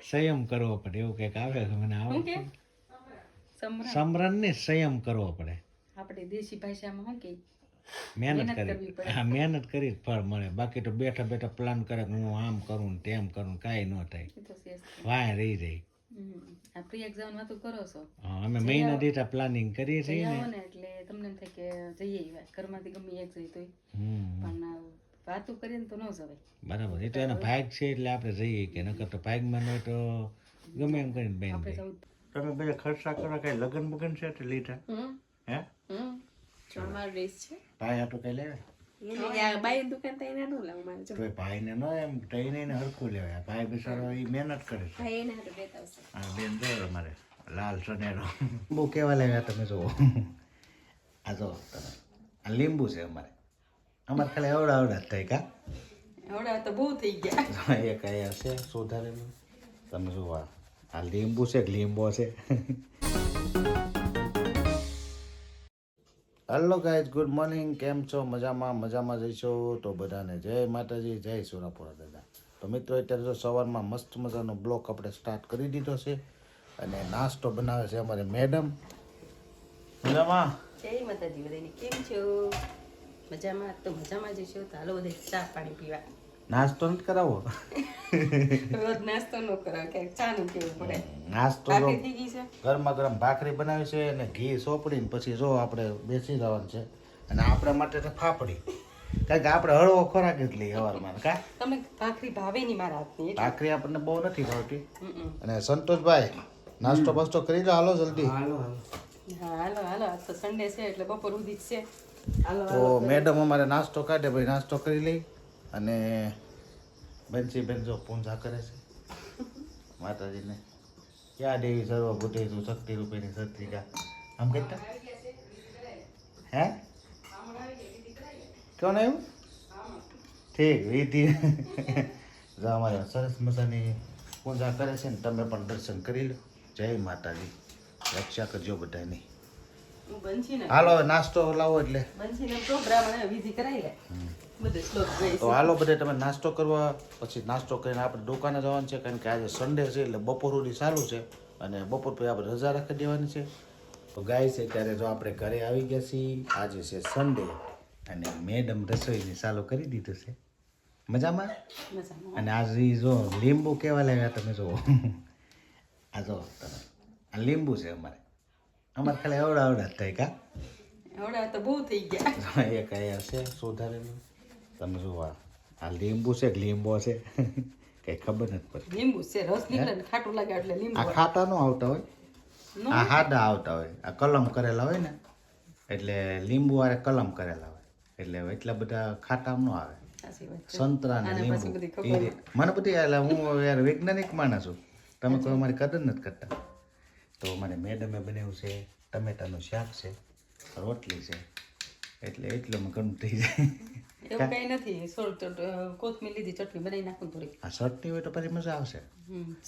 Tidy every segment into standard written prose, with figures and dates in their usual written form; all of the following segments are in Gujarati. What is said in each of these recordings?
સંયમ કરવો પડે એવું કંઈક આવે છે મને શું કે આવડે સમરણ ને સંયમ કરવો પડે આપણે દેશી ભાષામાં શું કે મહેનત કરવી કરી પડે. હા મહેનત કરી જ ફળ મળે બાકી તો બેઠા બેઠા પ્લાન કરે કે હું આમ કરું ને તેમ કરું કાંઈ ન થાય એ તો છે જ. વાય રહી જાય આ પ્રી એક્ઝામ માં તું કરો છો હા, અમે મહિના દીઠા પ્લાનિંગ કરીએ છીએ જઈ ને આવો ને એટલે તમને એમ થાય કે જઈએ એવા ઘરમાંથી ગમે એક જઈ તોય હમ પણ વાતું કરીએ ને તો ન જવાય. બરાબર એ તો એનો ભાગ છે એટલે આપણે જઈએ કે નકર તો ભાગમાં ન હોય તો ગમે એમ કરીને બેન આપણે જાય સૌ તમે બધા ખર્ચા કરો કઈ લગન બગન છે એટલે લીધા હે ચોમાર ડ્રેસ છે ભાઈ આટલું કઈ લેવાય બાઈ દુકાન તો એને નું લાવ મારે તો ભાઈને ન એમ ટ્રેને ને હરખું લેવાય ભાઈ બિચારો એ મહેનત કરે છે ભાઈ એને હાટું દેતા આવશે. હા બેન જો અમારે લાલ સનેરો બહુ કેવા લાગ્યા તમે જુઓ આ જો તમે આ લીંબુ છે અમારે ખાલી અવડા અવડા જ થાય કા હવડા તો બહુ થઈ ગયા. એક અહીંયા છે સુધારેલું તમે જુઓ આ લીંબુ છે કે લીંબો છે હેલો ગાઈઝ ગુડ મોર્નિંગ કેમ છો મજામાં જઈશો તો બધાને જય માતાજી જય સોનાપુરા દાદા તો મિત્રો અત્યારે જો સવારમાં મસ્ત મજાનો બ્લોક આપણે સ્ટાર્ટ કરી દીધો છે અને નાસ્તો બનાવે છે અમારે મેડમ મજામાં જય માતાજી બધાને કેમ છો મજામાં તો મજામાં જઈશું તો હાલો બધા ચા પાણી પીવા. નાસ્તો નથી કરાવો રોજ નાસ્તો ન કરાવે ક્યાંક ચા નું પીવું પડે. નાસ્તો ભાખરી થઈ ગઈ છે ગરમા ગરમ ભાખરી બનાવી છે અને ઘી સોપડીને પછી જો આપણે બેસી જવાનું છે અને આપણા માટે તો ફાફડી કારણ કે આપણે હળવો ખોરાક જ લઈએ સવારમાં કા તમને ભાખરી ભાવે નહીં મારા હાથની એટલે. ભાખરી આપણને બહુ નથી ભાવતી અને સંતોષભાઈ નાસ્તો બસ્તો કરી લો હાલો જલ્દી હા હાલો હાલો આજ તો સન્ડે છે એટલે બપોર સુધી જ છે. હાલો તો મેડમ અમારે નાસ્તો કાઢે ભાઈ નાસ્તો કરી લઈ અને બેન જો પૂંજા કરે છે માતાજીને ક્યાં દેવી સર્વ ભૂતેષુ શક્તિ રૂપેની સત્રિકા આમ કહેતા હે કોણ આવ્યું ઠીક વિધિ જો અમારે સરસ મજાની પૂજા કરે છે ને તમે પણ દર્શન કરી લો જય માતાજી રક્ષા કરજો બધાની હું બંછી ને હાલો હવે નાસ્તો લાવો એટલે બંછી ને પ્રોગ્રામ અને વિધિ કરાવી લે બધે શ્લોક ગઈ તો હાલો બધે તમે નાસ્તો કરવા પછી નાસ્તો કરીને આપણે દુકાને જવાનું છે કારણ કે આજે સન્ડે છે એટલે બપોર સુધી ચાલુ છે અને બપોર પછી આપણે રજા રાખી દેવાની છે તો ગાય છે ત્યારે જો આપણે ઘરે આવી ગયા છીએ આજે છે સન્ડે અને મેડમ રસોઈની ચાલુ કરી દીધું છે મજામાં મજામાં. અને આજે જો લીંબુ કેવા લાવ્યા તમે જુઓ આ જો તમે આ લીંબુ છે અમારે ખાલી અવડા અવડા જ થાય કા હવડા તો બહુ થઈ ગયા. એક અહીંયા છે સુધારેલું તમે જુઓ આ લીંબુ છે કે લીંબો છે કઈ ખબર નથી પડતી લીંબુ છે રસ નીકળે ને ખાટું લાગે એટલે લીંબુ આ ખાટા નો આવતા હોય આ હાડા આવતા હોય આ કલમ કરેલા હોય ને એટલે લીંબુ વાળે કલમ કરેલા હોય એટલે એટલા બધા ખાટા ન આવે સાચી વાત છે. સંતરા ને આને લીંબુ પછી બધી એ ખબર રીતે. મને બધી એટલે હું યાર વૈજ્ઞાનિક માણસ છું તમે કોઈ અમારી કદર નથી કરતા તો મને મેડમે બનાવ્યું છે ટમેટાનું શાક છે રોટલી છે એટલે એટલું ઘણું થઈ જાય એવું કઈ નથી કોથમીર લીધી ચટણી બનાવી નાખું થોડી. આ ચટણી હોય તો પછી મજા આવશે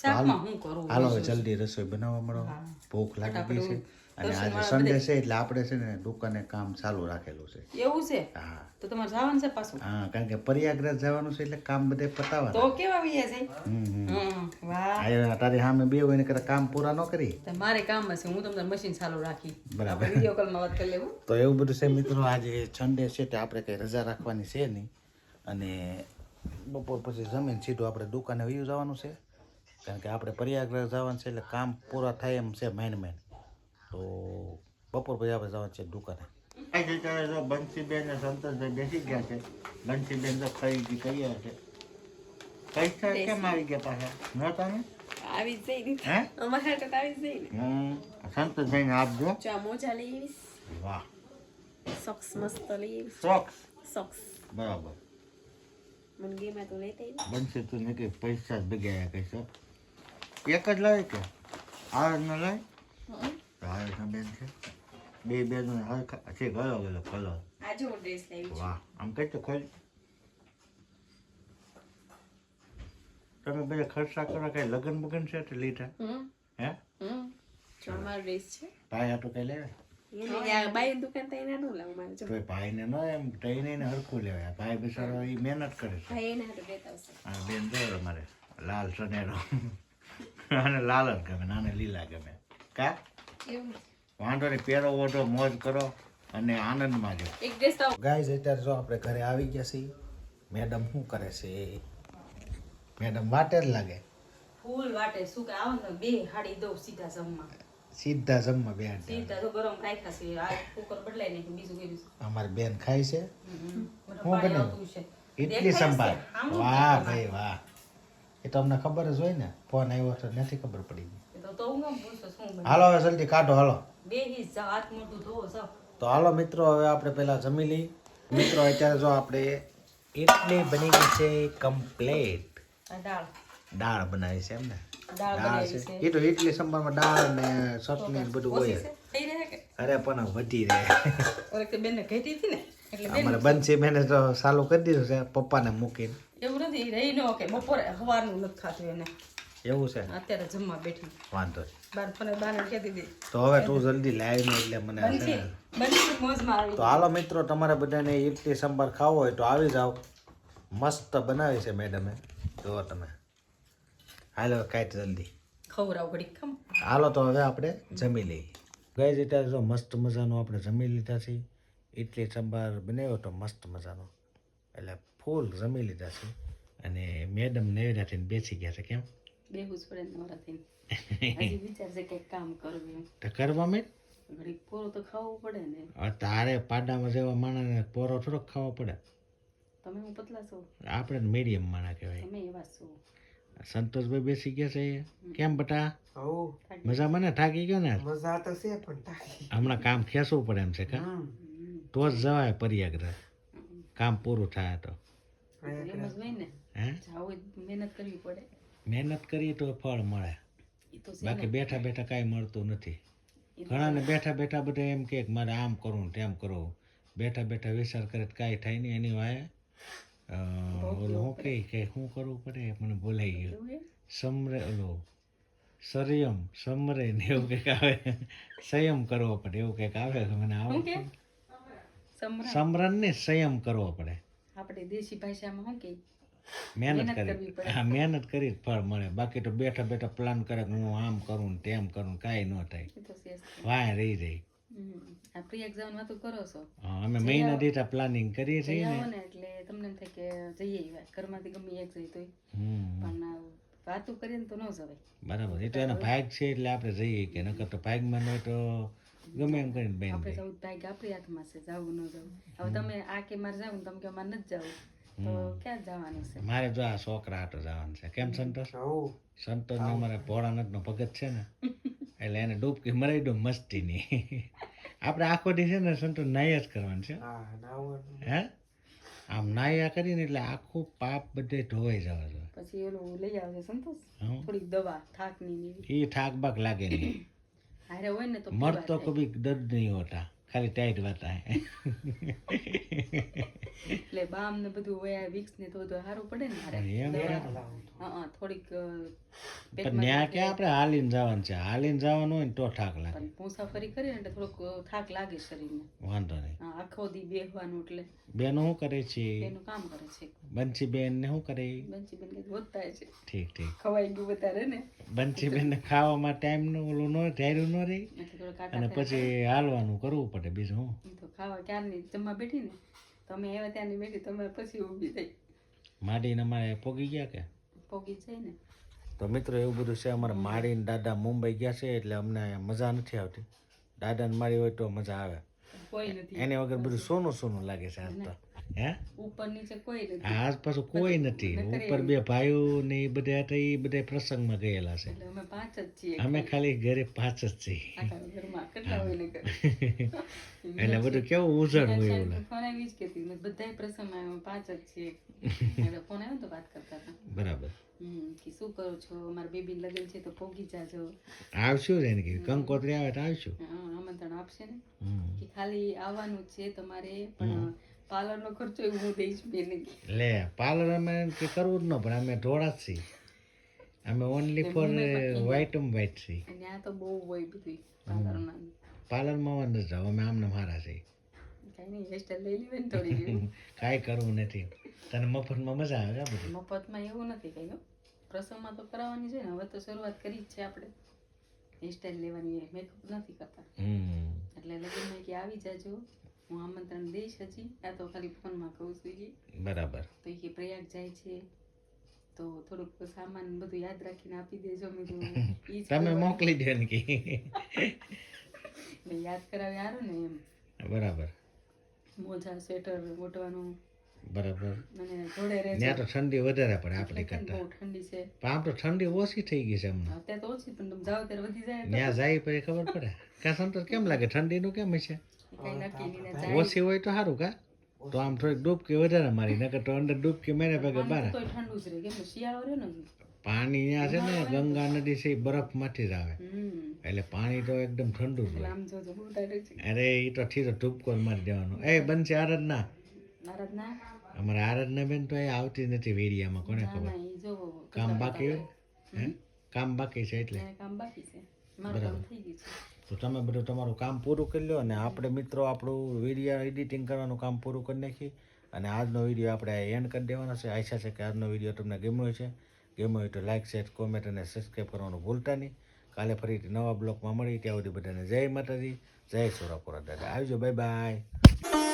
શાકમાં હું કરું હાલો હવે જલ્દી રસોઈ બનાવવા મળો ભૂખ લાગી ગઈ છે અને આજે સન્ડે છે એટલે આપણે છે ને દુકાને કામ ચાલુ રાખેલું છે એવું છે હા તો તમારે જવાનું છે પાછું હા કારણ કે પ્રયાગરાજ જવાનું છે એટલે કામ બધે પતાવવાનું તો કેવા વૈયા છે વાહ આ તારી સામે બે હોય ને કરે કામ પૂરા ન કરી તો મારે કામ હશે હું તમને મશીન ચાલુ રાખી બરાબર વિડીયો કોલમાં વાત કરી લેવું. તો એવું બધું છે મિત્રો આજે સન્ડે છે તે આપણે કંઈ રજા રાખવાની છે નહીં અને બપોર પછી જમીન સીધું આપણે દુકાને વયું જવાનું છે કારણ કે આપણે પ્રયાગરાજ જવાનું છે એટલે કામ પૂરા થાય એમ છે મેન તો બપોર પછી આપણે જવાનું છે દુકાને જો બંસીબેન ને સંતોષભાઈ બેસી ગયા છે બંસીબેન તો ખરીદી કરી છે પૈસા કેમ આવી ગયા પાછા ન તમે આવી જ જઈ હે અમારા હાટે તો આવી જ જઈ ને સંતોષભાઈ ને આપજો ચા મોજા લઈ આવીશ વાહ સોક્સ મસ્ત લઈ આવીશ સોક્સ સોક્સ બરાબર મને ગેમાં તો લેતા બનશે તું ને કે પૈસા જ બગાયા કહીશ એક જ લાવે કે આ ન લાવે હા બેન છે બે બેન છે ગયો ગયો કલર આજે હું ડ્રેસ લાવી વાહ આમ કઈ તો ખોલ તમે બધા ખર્ચા કરો કઈ લગન બગન છે એટલે લીધા હે ચોમાર ડ્રેસ છે ભાઈ આટલું કઈ લેવાય બાઈ દુકાન તો એને નું લાવ મારે તો ભાઈને ન એમ ટ્રેને ને હરખું લેવાય ભાઈ બિચારો એ મહેનત કરે છે ભાઈ એને હાટું દેતા આવશે. હા બેન જો અમારે લાલ સનેરો આને લાલ જ ગમે ને આને લીલા ગમે કા એવું વાંધો નહીં પહેરો ઓઢો મોજ કરો અને આનંદમાં જો એક ડ્રેસ તો ગાઈઝ અત્યારે જો આપણે ઘરે આવી ગયા છીએ મેડમ શું કરે છે મેડમ વાટે જ લાગે ફૂલ વાટે શું કે આવો ને બે હાડી દઉં સીધા જમવા સીધા જમવા બે સીધા તો ગરમ રાખ્યા છે આ કુકર બદલાઈ નાખ્યું બીજું કર્યું છે અમારી બેન ખાય છે મોટા હું પાણી બનાવ્યું? આવતું છે ઇડલી દેખાય સંભાર છે. આમ વાહ ભાઈ વાહ એ તો અમને ખબર જ હોય ને ફોન આવ્યો તો નથી ખબર પડી તો હું કેમ પૂછો શું બને હાલો હવે જલ્દી કાઢો હાલો બે હિસ જાઓ હાથ મોટું ધોવો જાઓ તો હાલો મિત્રો હવે આપણે પહેલા જમી લઈ મિત્રો અત્યારે જો આપણે ઇડલી બની ગઈ છે કમ્પ્લીટ આ દાળ દાળ બનાવી છે એમ ને દાળ દાળ બનાવી છે છે એ તો ઇડલી સંભારમાં દાળ ને ચટણી ને બધું ઓછી હોય છે થઈ રહે કે અરે પણ વધી રહે ઓરે કે બેનને ઘટી હતી ને એટલે બેન અમારે બંસી બેને તો ચાલુ કરી દીધું છે પપ્પાને મૂકીને એવું નથી રહી ન કે બપોરે સવારનું નથી ખાતું એને એવું છે અત્યારે જમવા બેઠી વાંધો નહીં. બાર કહેતી હતી તો હવે તું જલ્દી લાવી ને એટલે મને છે બનશી ને. બનશી મોજમાં આવી તો હાલો મિત્રો તમારે બધાને ઇડલી સંભાર ખાવો હોય તો આવી જાઓ મસ્ત બનાવી છે મેડમે જુઓ તમે હાલો કાંઈ જલ્દી ખવડાવ ઘડી ખમ હાલો તો હવે આપણે જમી લઈએ ગઈ અત્યારે જો મસ્ત મજાનું આપણે જમી લીધા છે ઇડલી સંભાર બનાવ્યો તો મસ્ત મજાનો એટલે ફૂલ જમી લીધા છે અને મેડમ નેવરા થઈને બેસી ગયા છે કેમ બેહું જ પડે નવરા થઈને હજી વિચારશે કે કામ કરવું એમ તો કરવા મેં ઘડી પૂરો તો ખાવું પડે ને તારે પાડામાં જેવા માણસને પોરો થોડોક ખાવો પડે તમે હું પતલા છો આપણે મીડિયમ માણા કહેવાય તમે એવા છો સંતોષભાઈ બેસી ગયા છે કેમ બટા થાકી મજામાં ને થાકી ગયો ને મજા તો છે પણ થાકી હમણાં કામ ખેંચવું પડે એમ છે કા તો જ જવાય પ્રયાગરાજ કામ પૂરું થાય તો એમ જ હોય ને હે જાવ મહેનત કરવી પડે મહેનત કરીએ તો ફળ મળે એ તો છે બાકી બેઠા બેઠા કાંઈ મળતું નથી એ તો ઘણાને બેઠા બેઠા બધા એમ કે મારે આમ કરવું ને તેમ કરવું બેઠા બેઠા વિચાર કરે તો કાંઈ થાય નહીં એની વાય ઓલું હું કે શું કરવું પડે મને બોલાઈ ગયું એવું હે? સમરે ઓલો સંયમ સમરે ને એવું કંઈક આવે સંયમ કરવો પડે એવું કંઈક આવે છે મને શું કે આવું સમરા સમરણ ને સંયમ કરવો પડે આપણે દેશી ભાષામાં શું કે મહેનત મહેનત કરવી કરી પડે. હા મહેનત કરી જ ફળ મળે બાકી તો બેઠા બેઠા પ્લાન કરે કે હું આમ કરું ને તેમ કરું ને કાંઈ ન થાય એ તો છે જ. વાય રહી જાય આ પ્રી એક્ઝામ વાતો કરો છો હા, અમે મહિના દીઠા પ્લાનિંગ કરીએ છીએ જઈ ને આવો ને એટલે તમને એમ થાય કે જઈએ એવા ઘરમાંથી ગમે એક જઈ તોય હમ પણ આ વાતું કરીએ ને તો ન જવાય બરાબર એ તો એનો ભાગ છે એટલે આપણે જઈએ કે નકર તો ભાગમાં ન હોય તો ગમે એમ કરીને બેન આપણે જવું ભાઈ આપણી હાથમાં છે જવું ન જવું હવે તમે આ કે મારે જવું ને તમે કે મારે નથી જવું તો ક્યાં જવાનું છે મારે જો આ છોકરા હાટો જવાનું છે કેમ સંતોષ હવ સંતોષ ને અમારે ભોળાનાથનો ભગત છે ને એટલે એને ડૂબકી મરાઈ દો મસ્તીની આપણે આખો દી છે ને સંતોષ નાયા જ કરવાનું છે હા નાવાનું હે આમ નાયા કરીને એટલે આખું પાપ બધે ધોવાઈ જવા જોઈએ પછી ઓલું લઈ આવશે સંતોષ હં. થોડીક દવા થાકની ને એવી એ થાક બાક લાગે નહીં હારે હોય ને તો मरतो कभी दर्द नहीं होता खाली टाइट रहता है એટલે બામ ને બધું હોય વિક્સ ને તો બધું સારું પડે ને હારે એમ દવા. હા થોડીક પણ ત્યાં કે આપણે હાલીને જવાનું છે હાલીને જવાનું હોય ને તો થાક લાગે પણ મુસાફરી કરીએ ને એટલે થોડુંક થાક લાગે શરીરને વાંધો નહીં હા, આખો દી બેહવાનું એટલે બેનો શું કરે છે એનું કામ કરે છે બંસી બેન ને શું કરે બંચી બેન કંઈક વધતા છે ઠીક ઠીક ખવાઈ ગયું વધારે ને બંસી બેન ને ખાવામાં ટાઈમ નું ઓલું ન ધૈર્યું ન રહી એટલે થોડું કાટા અને પછી હાલવાનું કરવું પડે બીજું હું ઈ તો ખાવા ક્યારની જમવા બેઠી ને તમે આવ્યા ત્યાંની બેઠી તમે પછી ઊભી થઈ માડીને અમારે પોગી ગયા કે પોગી જાય ને તો મિત્રો એવું બધું છે અમારે માડી ને દાદા મુંબઈ ગયા છે એટલે અમને મજા નથી આવતી દાદા ને મારી હોય તો મજા આવે કોઈ નથી એને વગર બધું સોનું સોનું લાગે છે આજ તો હે ઉપર નીચે કોઈ નથી આજ પાછું કોઈ નથી ઉપર બે ભાઈઓ ને એ બધા હતા એ બધા પ્રસંગમાં ગયેલા છે એટલે અમે પાંચ જ છીએ અમે ખાલી ઘરે પાંચ જ છીએ આખા ઘરમાં કેટલા હોય ને ઘરે એટલે બધું કેવું ઉજળ હોય એવું ફોન આવી જ કેતી મેં બધાય પ્રસંગમાં અમે પાંચ જ છીએ એટલે ફોન આવ્યો ને તો વાત કરતા હતા બરાબર કે શું કરો છો મારા બેબી લગ્ન છે તો પોગી જાજો આવશું જ એને કીધું કંકોત્રી આવે તો આવશું આમંત્રણ આપશે ને હમ. કે ખાલી આવવાનું છે તમારે પણ પાર્લરનો ખર્ચો એ હું દઈશ બેને લે પાર્લર અમે કે કરવું જ ન પણ અમે થોડા જ છીએ અમે ઓનલી ફોર વ્હાઈટ વ્હાઈટ છીએ અને આ તો બહુ હોય બધું પાર્લરના પાર્લરમાં નથી જાવ અમે આમને મારા છીએ કઈ નહીં હેરસ્ટાઈલ લઈ લેવાય ને થોડી કાંઈ કરવું નથી તને મફતમાં મજા આવે છે બધું મફતમાં એવું નથી કઈ હો. પ્રસંગમાં તો કરાવવાની છે ને, હવે તો શરૂઆત કરી જ છે આપણે હેરસ્ટાઈલ લેવાની, મેકઅપ નથી કરતા. એટલે લગ્નમાં કે આવી જાજો, હું આમંત્રણ દઈશ. હજી આ તો ખાલી ફોનમાં કહું છું કે બરાબર. તો એ કે પ્રયાગ જાય છે તો થોડુંક સામાન બધું યાદ રાખીને આપી દેજો. મેં કીધું ઈ જ તમે કરવાનું. મોકલી દે ને કે એટલે યાદ કરાવે સારું ને એમ. બરાબર મોજા સ્વેટર ઓઢવાનું બરાબર. અને જોડે રહેજો. ત્યાં તો ઠંડી વધારે પડે આપણે એટલે કરતા, બહુ ઠંડી છે પણ આમ તો ઠંડી ઓછી થઈ ગઈ છે હમણાં. અત્યારે તો ઓછી, પણ તમે જાઓ ત્યારે વધી જાય તો ત્યાં જાય પછી ખબર પડે કા સંતોષ કેમ લાગે, ઠંડીનું કેમ છે? કઈ નક્કી નહીં ને જાય. ઓછી હોય તો સારું કા, તો આમ થોડીક ડૂબકી વધારે મારી, નકર તો અંદર ડૂબકી મેરે ભેગે બાર. તોય ઠંડુ જ રહે, કેમ કે શિયાળો રહે ને હજી. પાણી ત્યાં છે ને ગંગા નદી છે એ બરફમાંથી જ આવે, એટલે પાણી તો એકદમ ઠંડુ જ એટલે હોય. આમ જોજો બહુ ટાઢું છે. અરે એ તો ઠીક ડૂબકો મારી દેવાનો. એ બનશે આરાધના, આરાધના અમારા આરાધના બેન તો એ આવતી નથી વેરિયામાં, કોને ના ખબર ના ઈ જોવો કામ બાકી હોય, હે કામ બાકી છે એટલે. એને કામ બાકી છે, મારું કામ થઈ ગયું છે. તો તમે બધું તમારું કામ પૂરું કરી લો, અને આપણે મિત્રો આપણું વિડીયો એડિટિંગ કરવાનું કામ પૂરું કરી નાખી, અને આજનો વિડીયો આપણે એન્ડ કરી દેવાનો છે. આશા છે કે આજનો વિડીયો તમને ગમ્યો છે. ગમ્યો હોય તો લાઇક, શેર, કોમેન્ટ અને સબસ્ક્રાઈબ કરવાનું ભૂલતા નહીં. કાલે ફરીથી નવા બ્લોગમાં મળી, ત્યાં સુધી બધાને જય માતાજી, જય સોરાપુરા દાદા. આવજો, બાય બાય.